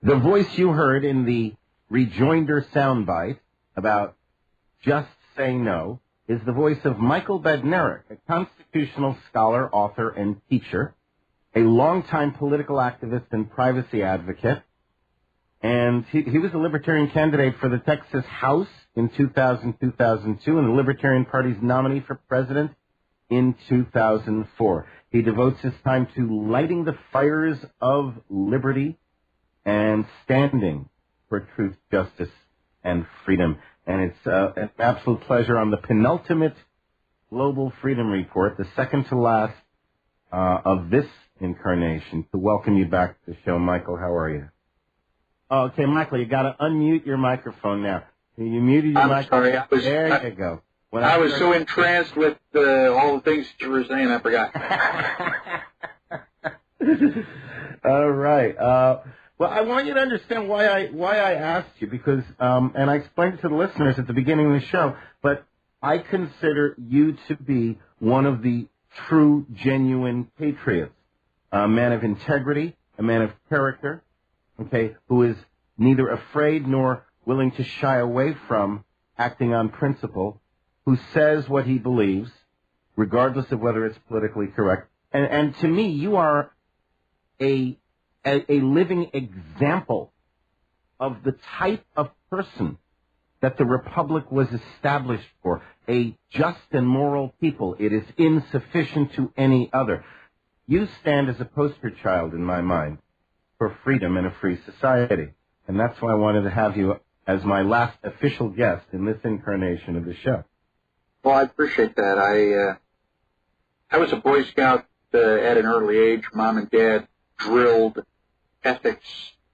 The voice you heard in the rejoinder soundbite about just say no is the voice of Michael Badnarik, a constitutional scholar, author, and teacher, a longtime political activist and privacy advocate. And he was a Libertarian candidate for the Texas House in 2002 and the Libertarian Party's nominee for president in 2004. He devotes his time to lighting the fires of liberty and standing for truth, justice, and freedom. And it's an absolute pleasure on the penultimate Global Freedom Report, the second to last of this incarnation, to welcome you back to the show. Michael, how are you? Oh, okay, Michael, you got to unmute your microphone now. You muted your microphone. Sorry, there you go. I was so entranced with all the things that you were saying, I forgot. All right. Well, I want you to understand why I asked you, because and I explained it to the listeners at the beginning of the show, but I consider you to be one of the true, genuine patriots, a man of integrity, a man of character, okay, who is neither afraid nor willing to shy away from acting on principle, who says what he believes, regardless of whether it's politically correct. And to me, you are a living example of the type of person that the Republic was established for, a just and moral people. It is insufficient to any other. You stand as a poster child, in my mind, for freedom and a free society. And that's why I wanted to have you as my last official guest in this incarnation of the show. Well, I appreciate that. I was a Boy Scout at an early age. Mom and Dad drilled ethics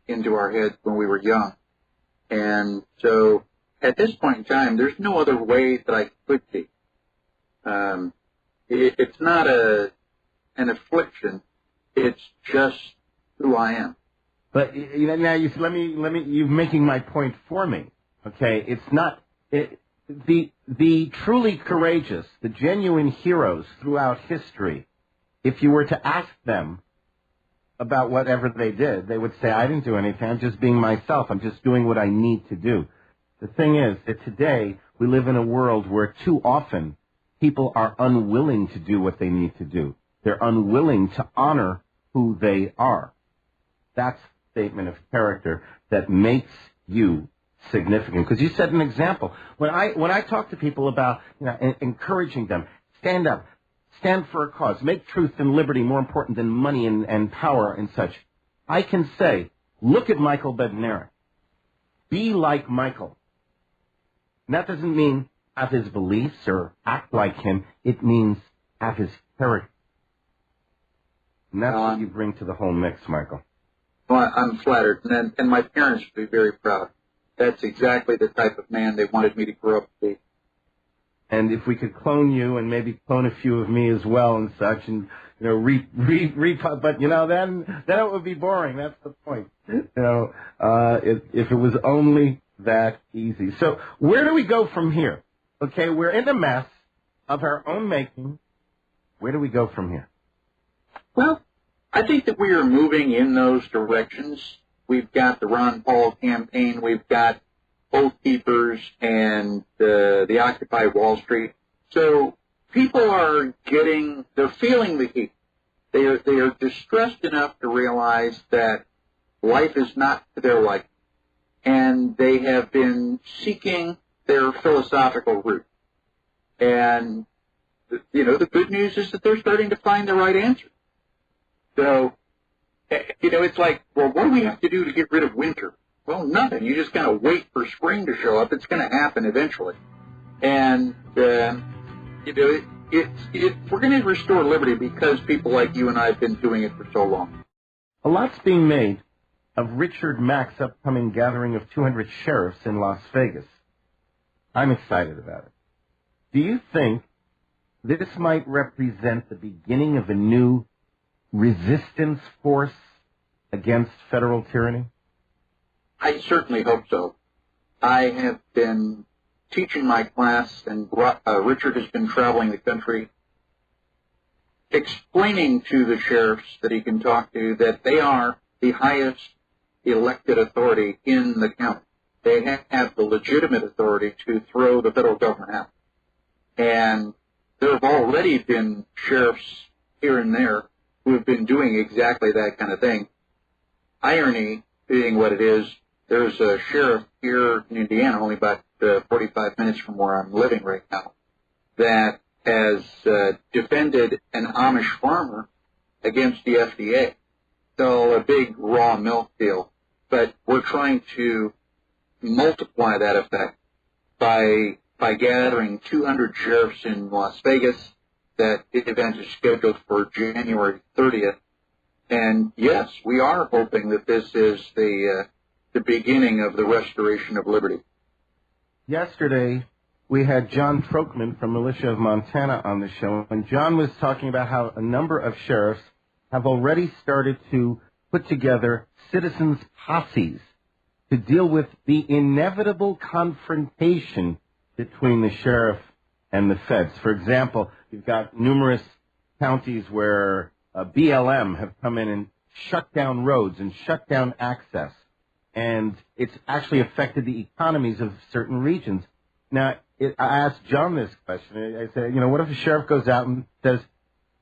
into our heads when we were young. And so at this point in time, there's no other way that I could be. It's not an affliction. It's just who I am. But now you're making my point for me. Okay, it's not the truly courageous, the genuine heroes throughout history. If you were to ask them about whatever they did, they would say, "I didn't do anything. I'm just being myself. I'm just doing what I need to do." The thing is that today we live in a world where too often people are unwilling to do what they need to do. They're unwilling to honor who they are. That's a statement of character that makes you significant. Because you set an example. When I talk to people about encouraging them, stand up, stand for a cause, make truth and liberty more important than money and power and such, I can say, look at Michael Badnarik. Be like Michael. And that doesn't mean have his beliefs or act like him. It means have his character. And that's what you bring to the whole mix, Michael. Well, I'm flattered, and my parents would be very proud. That's exactly the type of man they wanted me to grow up to be. And if we could clone you and maybe clone a few of me as well and such, and but then it would be boring. That's the point. If it was only that easy. So where do we go from here? Okay, we're in a mess of our own making. Where do we go from here? Well, I think that we are moving in those directions. We've got the Ron Paul campaign. We've got Oath Keepers and the Occupy Wall Street. So people they're feeling the heat. They are distressed enough to realize that life is not to their liking. And they have been seeking their philosophical root. And, the good news is that they're starting to find the right answer. So, it's like, well, what do we have to do to get rid of winter? Well, nothing. You just kind of wait for spring to show up. It's going to happen eventually. And, we're going to restore liberty because people like you and I have been doing it for so long. A lot's being made of Richard Mack's upcoming gathering of 200 sheriffs in Las Vegas. I'm excited about it. Do you think this might represent the beginning of a new resistance force against federal tyranny? I certainly hope so. I have been teaching my class, and Richard has been traveling the country explaining to the sheriffs that he can talk to that they are the highest elected authority in the county. They have the legitimate authority to throw the federal government out. And there have already been sheriffs here and there who have been doing exactly that kind of thing. Irony being what it is, there's a sheriff here in Indiana, only about 45 minutes from where I'm living right now, that has defended an Amish farmer against the FDA. So a big raw milk deal. But we're trying to multiply that effect by gathering 200 sheriffs in Las Vegas. That event is scheduled for January 30th. And yes, we are hoping that this is the beginning of the restoration of liberty. Yesterday, we had John Trokman from Militia of Montana on the show, and John was talking about how a number of sheriffs have already started to put together citizens' posses to deal with the inevitable confrontation between the sheriff and the feds. For example, you've got numerous counties where BLM have come in and shut down roads and shut down access, and it's actually affected the economies of certain regions. Now, I asked John this question. I said, what if a sheriff goes out and says,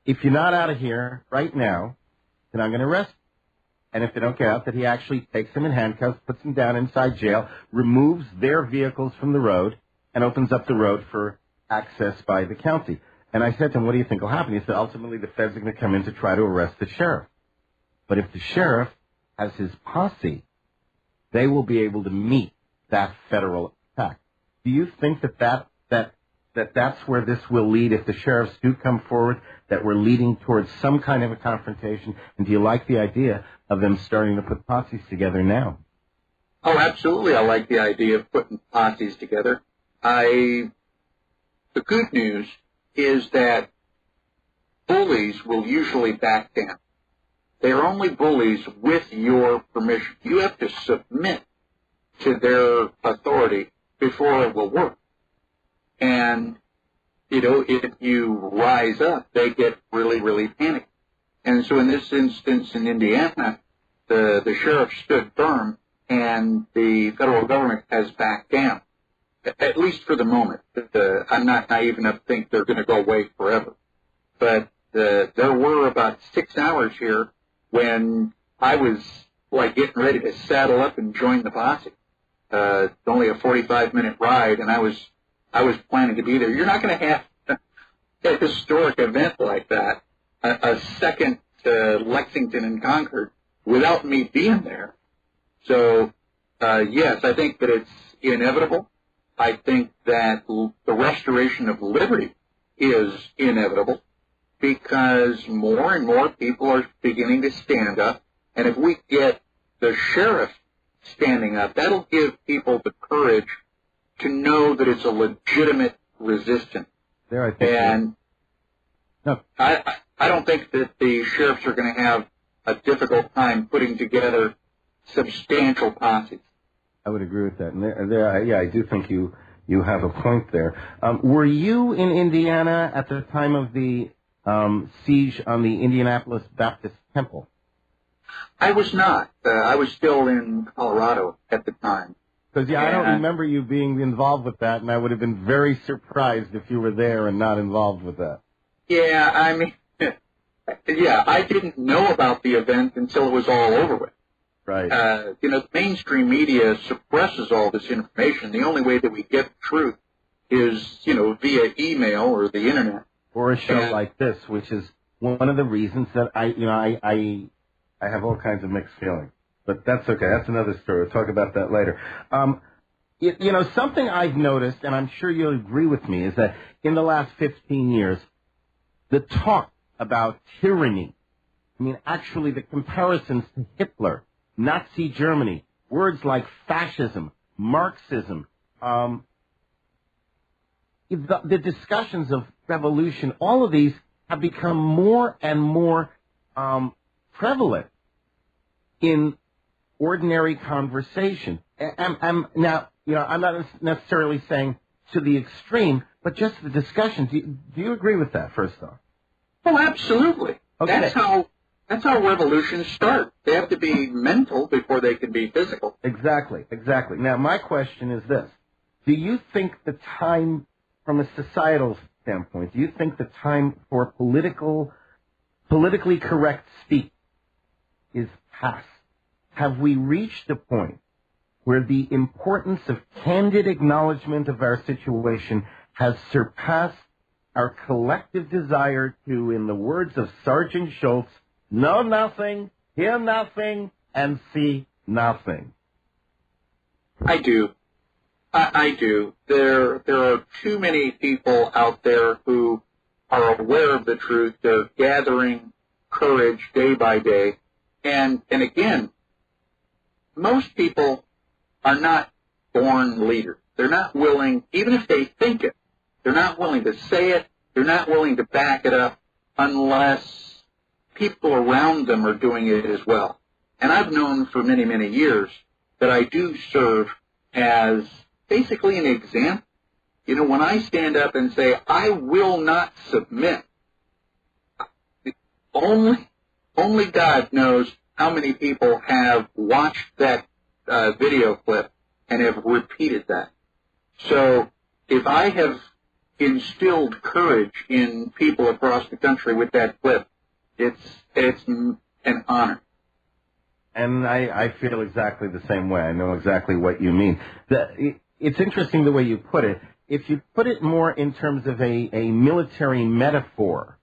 if you're not out of here right now, then I'm going to arrest you. And if they don't get out, that he actually takes them in handcuffs, puts them down inside jail, removes their vehicles from the road, and opens up the road for access by the county. And I said to him, what do you think will happen? He said, ultimately, the feds are going to come in to try to arrest the sheriff. But if the sheriff has his posse, they will be able to meet that federal attack. Do you think that's where this will lead if the sheriffs do come forward, that we're leading towards some kind of a confrontation? And do you like the idea of them starting to put posses together now? Oh, absolutely. I like the idea of putting posses together. The good news is that bullies will usually back down. They are only bullies with your permission. You have to submit to their authority before it will work. And, if you rise up, they get really, really panicked. And so in this instance in Indiana, the sheriff stood firm and the federal government has backed down, at least for the moment. I'm not naive enough to think they're going to go away forever. But there were about 6 hours here when I was like getting ready to saddle up and join the posse. It's only a 45-minute ride, and I was planning to be there. You're not going to have a historic event like that, a second Lexington and Concord, without me being there. So, yes, I think that it's inevitable. I think that the restoration of liberty is inevitable because more and more people are beginning to stand up. And if we get the sheriff standing up, that'll give people the courage to know that it's a legitimate resistance. There, I think. And no. I don't think that the sheriffs are going to have a difficult time putting together substantial posses. I would agree with that. And I do think you have a point there. Were you in Indiana at the time of the siege on the Indianapolis Baptist Temple? I was not. I was still in Colorado at the time. Because, I don't remember you being involved with that, and I would have been very surprised if you were there and not involved with that. Yeah, I didn't know about the event until it was all over with. Right. The mainstream media suppresses all this information. The only way that we get the truth is, via email or the internet. Or a show like this, which is one of the reasons that I have all kinds of mixed feelings. But that's okay. That's another story. We'll talk about that later. Something I've noticed, and I'm sure you'll agree with me, is that in the last 15 years, the talk about tyranny, actually the comparisons to Hitler, Nazi Germany, words like fascism, Marxism, the discussions of revolution, all of these have become more and more prevalent in ordinary conversation. I'm not necessarily saying to the extreme, but just the discussion. Do you agree with that, first off? Oh, absolutely. Okay. That's how revolutions start. They have to be mental before they can be physical. Exactly. Now, my question is this. Do you think the time, from a societal standpoint, do you think the time for politically correct speech is past? Have we reached a point where the importance of candid acknowledgement of our situation has surpassed our collective desire to, in the words of Sergeant Schultz, know nothing, hear nothing, and see nothing? I do. I do. There are too many people out there who are aware of the truth. They're gathering courage day by day. And again, most people are not born leaders. They're not willing, even if they think it, they're not willing to say it. They're not willing to back it up unless people around them are doing it as well. And I've known for many, many years that I do serve as basically an example. You know, when I stand up and say, I will not submit, only God knows how many people have watched that video clip and have repeated that. So if I have instilled courage in people across the country with that clip, it's an honor. And I feel exactly the same way. I know exactly what you mean. It's interesting the way you put it. If you put it more in terms of a military metaphor,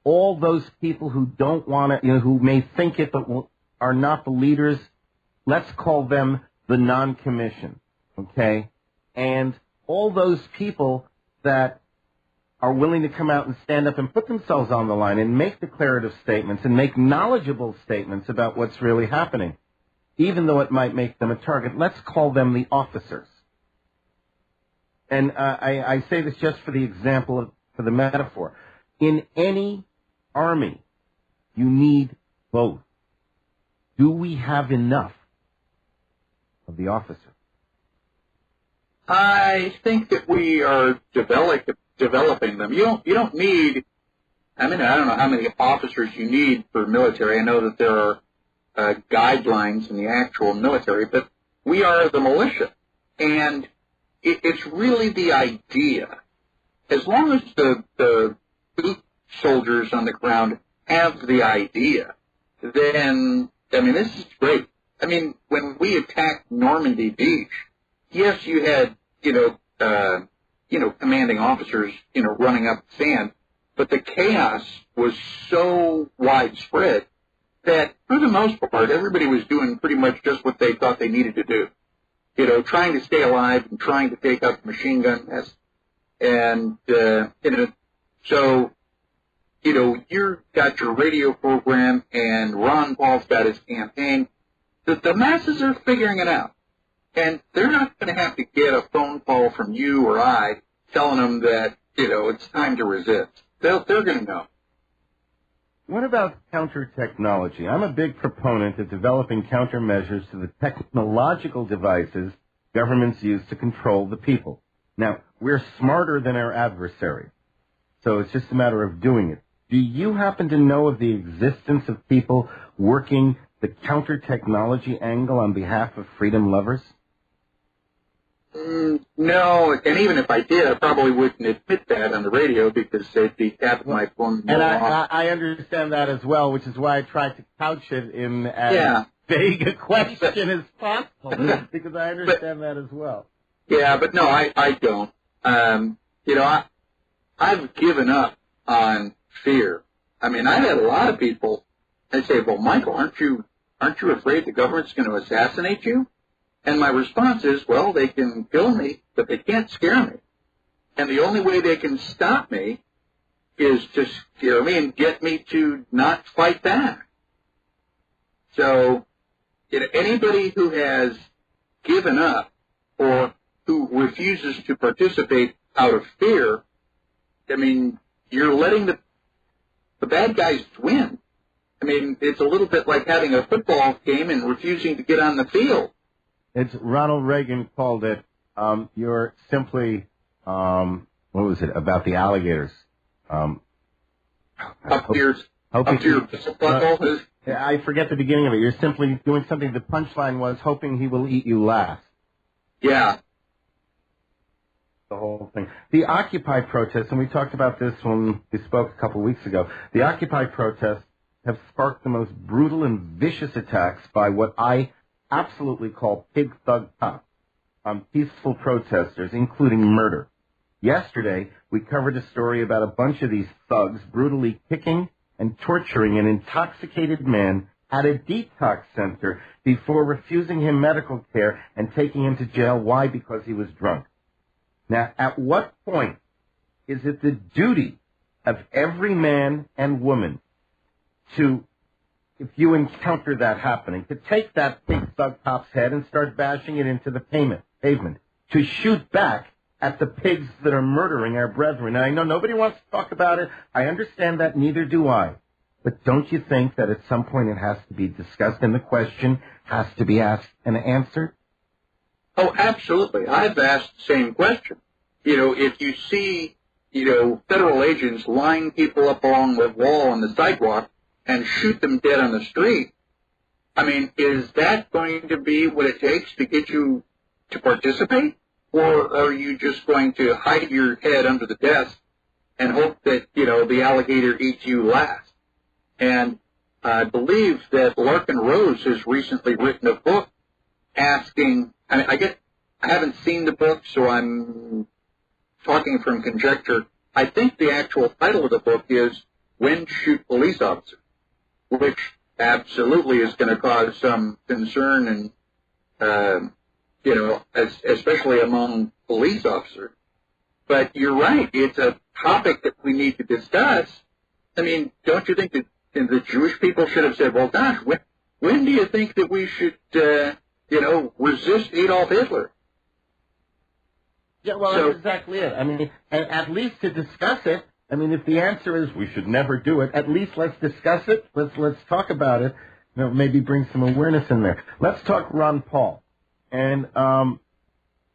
all those people who don't want to, who may think it but are not the leaders, let's call them the non-commissioned, okay? And all those people that are willing to come out and stand up and put themselves on the line and make declarative statements and make knowledgeable statements about what's really happening, even though it might make them a target. Let's call them the officers. And I say this just for the example, for the metaphor. In any army, you need both. Do we have enough of the officer? I think that we are developing them. You don't need, I don't know how many officers you need for military. I know that there are guidelines in the actual military, but we are the militia. And it's really the idea. As long as the boot soldiers on the ground have the idea, then, this is great. When we attacked Normandy Beach, yes, you had, commanding officers, running up sand, but the chaos was so widespread that, for the most part, everybody was doing pretty much just what they thought they needed to do. Trying to stay alive and trying to take up machine gun nests. And, so, you've got your radio program and Ron Paul's got his campaign. The masses are figuring it out. And they're not going to have to get a phone call from you or I telling them that, it's time to resist. They're going to know. What about counter-technology? I'm a big proponent of developing countermeasures to the technological devices governments use to control the people. Now, we're smarter than our adversary, so it's just a matter of doing it. Do you happen to know of the existence of people working the counter-technology angle on behalf of freedom lovers? No, and even if I did, I probably wouldn't admit that on the radio because they'd be tapping my phone. And I understand that as well, which is why I tried to couch it in as vague a question as possible, because I understand that as well. Yeah, but no, I don't. I've given up on fear. I've had a lot of people that say, well, Michael, aren't you afraid the government's going to assassinate you? And my response is, well, they can kill me, but they can't scare me. And the only way they can stop me is to scare me and get me to not fight back. So, anybody who has given up or who refuses to participate out of fear, you're letting the bad guys win. It's a little bit like having a football game and refusing to get on the field. It's Ronald Reagan called it, you're simply, what was it, about the alligators? Up Hoping up to your belt buckle? I forget the beginning of it. You're simply doing something. The punchline was hoping he will eat you last. Yeah. The whole thing. The Occupy protests, and we talked about this when we spoke a couple of weeks ago, the Occupy protests have sparked the most brutal and vicious attacks by what I absolutely call pig thug cops on peaceful protesters, including murder. Yesterday, we covered a story about a bunch of these thugs brutally kicking and torturing an intoxicated man at a detox center before refusing him medical care and taking him to jail. Why? Because he was drunk. Now, at what point is it the duty of every man and woman to, if you encounter that happening, to take that pig thug cop's head and start bashing it into the pavement, to shoot back at the pigs that are murdering our brethren? And I know nobody wants to talk about it. I understand that. Neither do I. But don't you think that at some point it has to be discussed and the question has to be asked and answered? Oh, absolutely. I've asked the same question. If you see, federal agents line people up along the wall on the sidewalk and shoot them dead on the street, I mean, is that going to be what it takes to get you to participate? Or are you just going to hide your head under the desk and hope that, the alligator eats you last? And I believe that Larkin Rose has recently written a book asking, I haven't seen the book, so I'm talking from conjecture. I think the actual title of the book is When to Shoot Police Officers, which absolutely is going to cause some concern and, especially among police officers. But you're right, it's a topic that we need to discuss. I mean, don't you think that the Jewish people should have said, well, gosh, when do you think that we should, resist Adolf Hitler? Yeah, well, that's exactly it. I mean, at least to discuss it. I mean, if the answer is we should never do it, at least let's discuss it. Let's talk about it. Maybe bring some awareness in there. Let's talk Ron Paul. And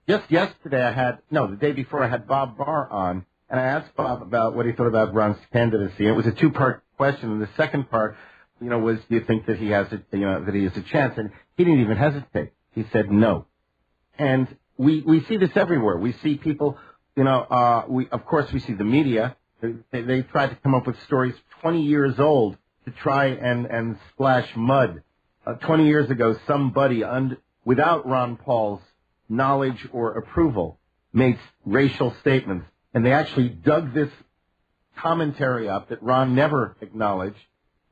just yesterday the day before I had Bob Barr on, and I asked Bob about what he thought about Ron's candidacy. And it was a two-part question, and the second part, was do you think that he has a chance? And he didn't even hesitate. He said no. And we see this everywhere. We see people, of course we see the media. They try to come up with stories 20 years old to try and splash mud. 20 years ago, somebody without Ron Paul's knowledge or approval made racial statements, and they actually dug this commentary up that Ron never acknowledged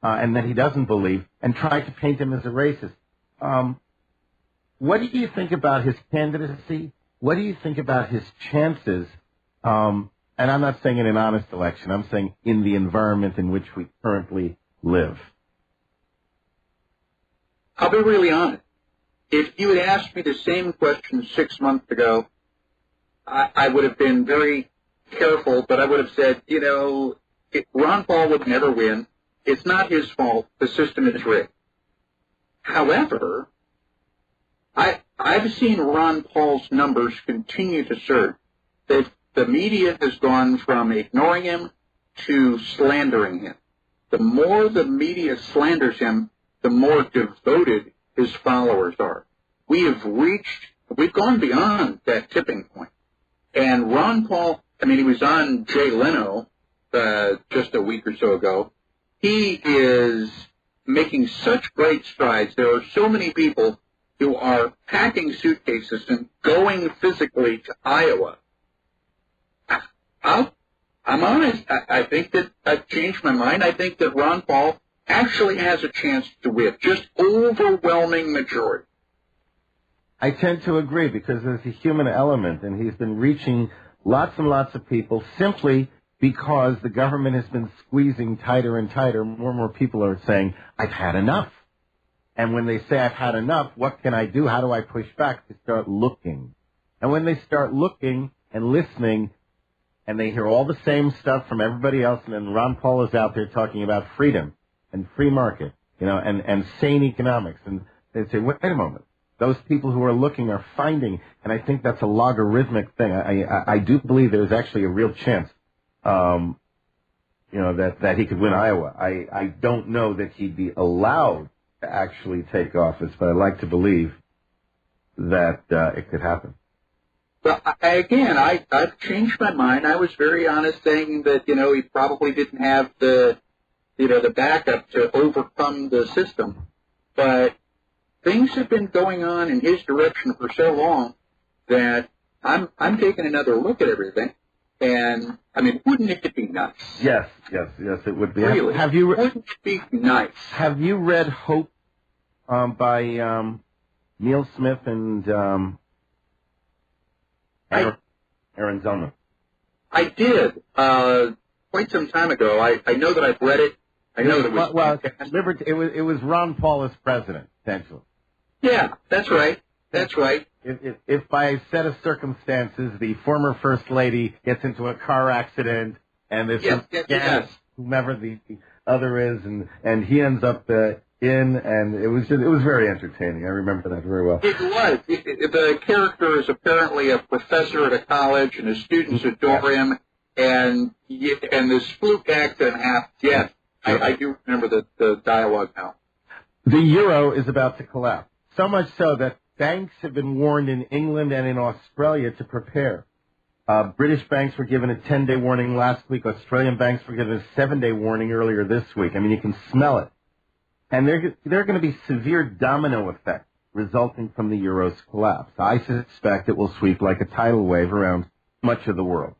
and that he doesn't believe, and tried to paint him as a racist. What do you think about his candidacy? What do you think about his chances? And I'm not saying in an honest election. I'm saying in the environment in which we currently live. I'll be really honest. If you had asked me the same question 6 months ago, I would have been very careful, but I would have said, Ron Paul would never win. It's not his fault. The system is rigged. However, I've seen Ron Paul's numbers continue to surge. That the media has gone from ignoring him to slandering him. The more the media slanders him, the more devoted his followers are. We've gone beyond that tipping point. And Ron Paul, he was on Jay Leno just a week or so ago. He is making such great strides. There are so many people who are packing suitcases and going physically to Iowa. I'm honest. I think that I've changed my mind. I think that Ron Paul actually has a chance to win. Just overwhelming majority. I tend to agree because there's a human element, and he's been reaching lots and lots of people simply because the government has been squeezing tighter and tighter. More and more people are saying, I've had enough. And when they say I've had enough, what can I do? How do I push back? They start looking. And when they start looking and listening, and they hear all the same stuff from everybody else, and then Ron Paul is out there talking about freedom and free market, and sane economics. And they say, wait a moment. Those people who are looking are finding, and I think that's a logarithmic thing. I do believe there's actually a real chance. that he could win Iowa. I don't know that he'd be allowed to actually take office, but I'd like to believe that it could happen. Well, I've changed my mind. I was very honest saying that, he probably didn't have the backup to overcome the system. But things have been going on in his direction for so long that I'm taking another look at everything. And, wouldn't it be nice? Yes, it would be. Really? Wouldn't it be nice? Have you read Hope by Neil Smith and Aaron Zellman? I did quite some time ago. I know that I've read it. I know that it was Ron Paul as president, essentially. Yeah, that's right. That's right. If by a set of circumstances the former first lady gets into a car accident and there's whomever the other is, and he ends up and it was very entertaining. I remember that very well. It was. The character is apparently a professor at a college, and his students adore him, and this fluke accent happens. Yes, I do remember the dialogue now. The euro is about to collapse, so much so that banks have been warned in England and in Australia to prepare. British banks were given a 10-day warning last week. Australian banks were given a 7-day warning earlier this week. You can smell it. And there are going to be severe domino effects resulting from the euro's collapse. I suspect it will sweep like a tidal wave around much of the world.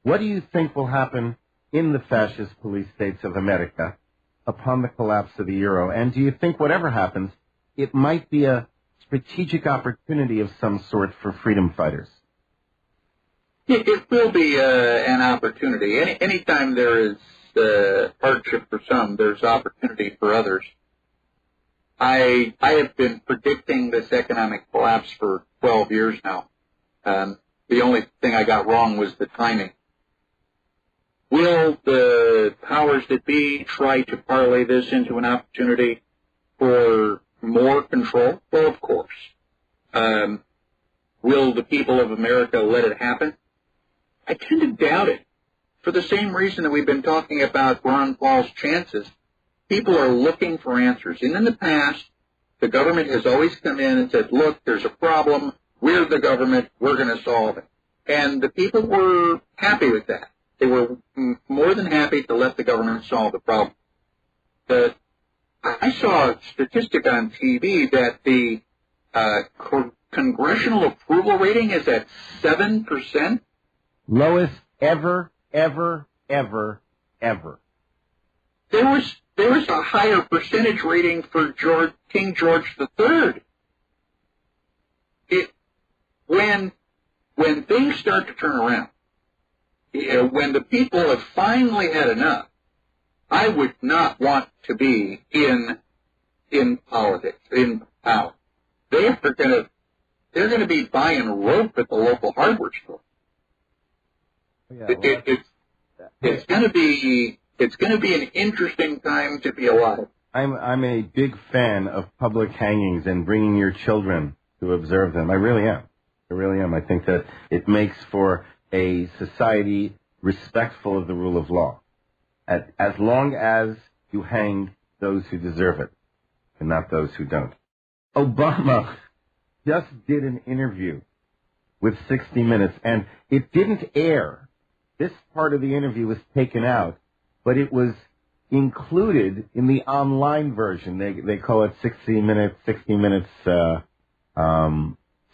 What do you think will happen in the fascist police states of America upon the collapse of the euro? And do you think whatever happens, it might be a strategic opportunity of some sort for freedom fighters? It will be an opportunity. Anytime there is hardship for some, there's opportunity for others. I have been predicting this economic collapse for 12 years now. The only thing I got wrong was the timing. Will the powers that be try to parlay this into an opportunity for more control? Well, of course. Will the people of America let it happen? I tend to doubt it. For the same reason that we've been talking about Ron Paul's chances, people are looking for answers. And in the past, the government has always come in and said, look, there's a problem. We're the government. We're going to solve it. And the people were happy with that. They were more than happy to let the government solve the problem. But I saw a statistic on TV that the congressional approval rating is at 7%. Lowest ever. There was a higher percentage rating for King George III. When things start to turn around, when the people have finally had enough, I would not want to be in politics, in power. They're going to be buying rope at the local hardware store. Yeah, it's going to be an interesting time to be alive. I'm a big fan of public hangings and bringing your children to observe them. I really am. I think that it makes for a society respectful of the rule of law, as long as you hang those who deserve it and not those who don't. Obama just did an interview with 60 Minutes, and it didn't air. This part of the interview was taken out, but it was included in the online version. They call it 60 Minutes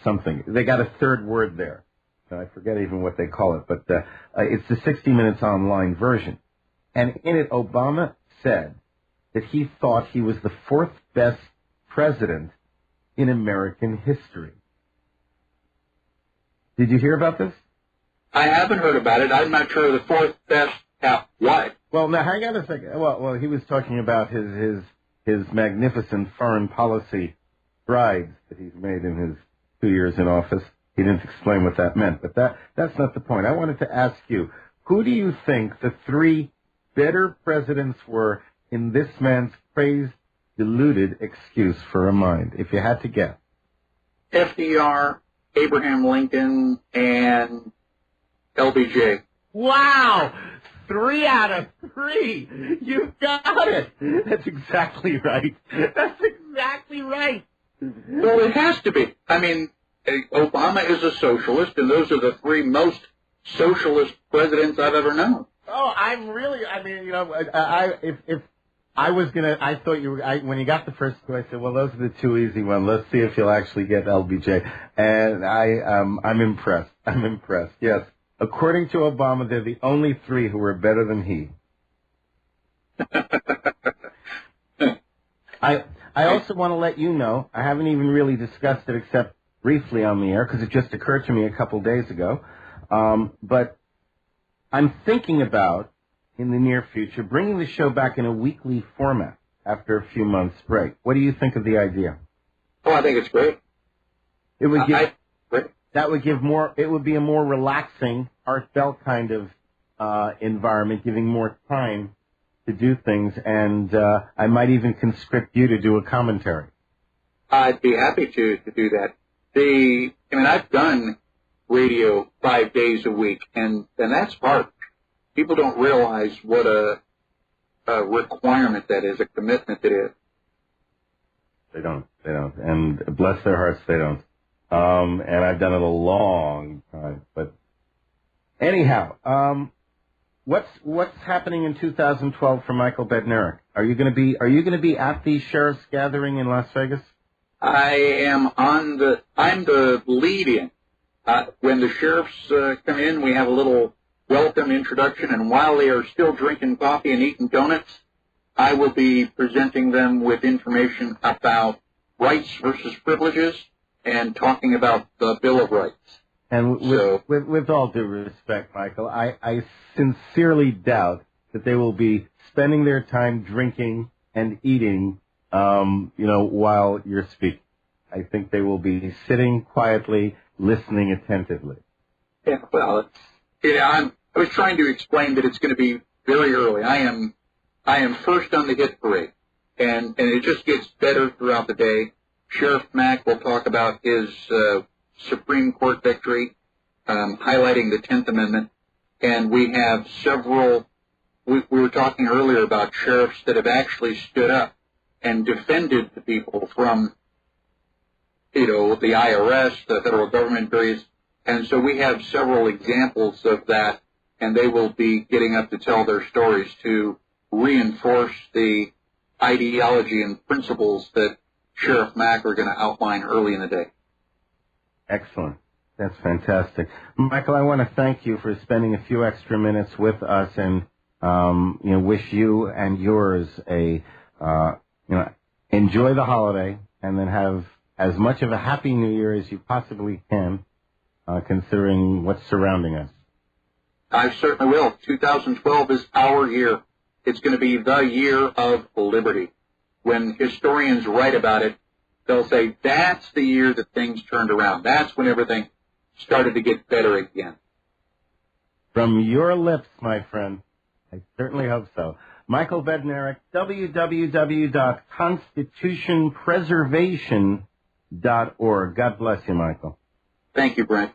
something. They got a third word there. I forget even what they call it, but it's the 60 Minutes online version. And in it, Obama said that he thought he was the fourth best president in American history. Did you hear about this? I haven't heard about it. I'm not sure the fourth best. What? Well, now hang on a second. Well, he was talking about his magnificent foreign policy strides that he's made in his 2 years in office. He didn't explain what that meant, but that's not the point. I wanted to ask you, who do you think the three better presidents were in this man's praise-deluded excuse for a mind, if you had to guess? FDR, Abraham Lincoln, and LBJ. Wow! 3 out of 3. You got it. That's exactly right. That's exactly right. Well, it has to be. I mean, Obama is a socialist, and those are the 3 most socialist presidents I've ever known. Oh, I mean, if I was I thought you were, when you got the first two, I said, well, those are the 2 easy ones. Let's see if you'll actually get LBJ. And I'm impressed. I'm impressed. Yes. According to Obama, they're the only 3 who are better than he. I also want to let you know, I haven't even really discussed it except briefly on the air because it just occurred to me a couple days ago. But I'm thinking about, in the near future, bringing the show back in a weekly format after a few months' break. What do you think of the idea? Oh, I think it's great. It would give, that would give more, it would be a more relaxing Art Bell kind of environment, giving more time to do things, and I might even conscript you to do a commentary. I'd be happy to do that. I've done radio 5 days a week, and that's hard. People don't realize what a requirement that is, a commitment it is. They don't. And bless their hearts, they don't. And I've done it a long time. But anyhow, what's happening in 2012 for Michael Badnarik? Are you going to be at the sheriff's gathering in Las Vegas? I'm the lead-in. When the sheriffs come in, we have a little welcome introduction, and while they are still drinking coffee and eating donuts, I will be presenting them with information about rights versus privileges and talking about the Bill of Rights. And with all due respect, Michael, I sincerely doubt that they will be spending their time drinking and eating, while you're speaking. I think they will be sitting quietly, listening attentively. Yeah, well, I was trying to explain that it's going to be very early. I am first on the hit parade, and it just gets better throughout the day. Sheriff Mack will talk about his Supreme Court victory, highlighting the 10th Amendment, and we have several. We were talking earlier about sheriffs that have actually stood up and defended the people from, the IRS, the federal government, various. And so we have several examples of that, and they will be getting up to tell their stories to reinforce the ideology and principles that Sheriff Mack are going to outline early in the day. Excellent. That's fantastic. Michael, I want to thank you for spending a few extra minutes with us, and wish you and yours enjoy the holiday, and then have as much of a happy New Year as you possibly can, considering what's surrounding us. I certainly will. 2012 is our year. It's going to be the year of liberty. When historians write about it, they'll say that's the year that things turned around. That's when everything started to get better again. From your lips, my friend. I certainly hope so. Michael Badnarik, www.constitutionpreservation.org. God bless you, Michael. Thank you, Brent.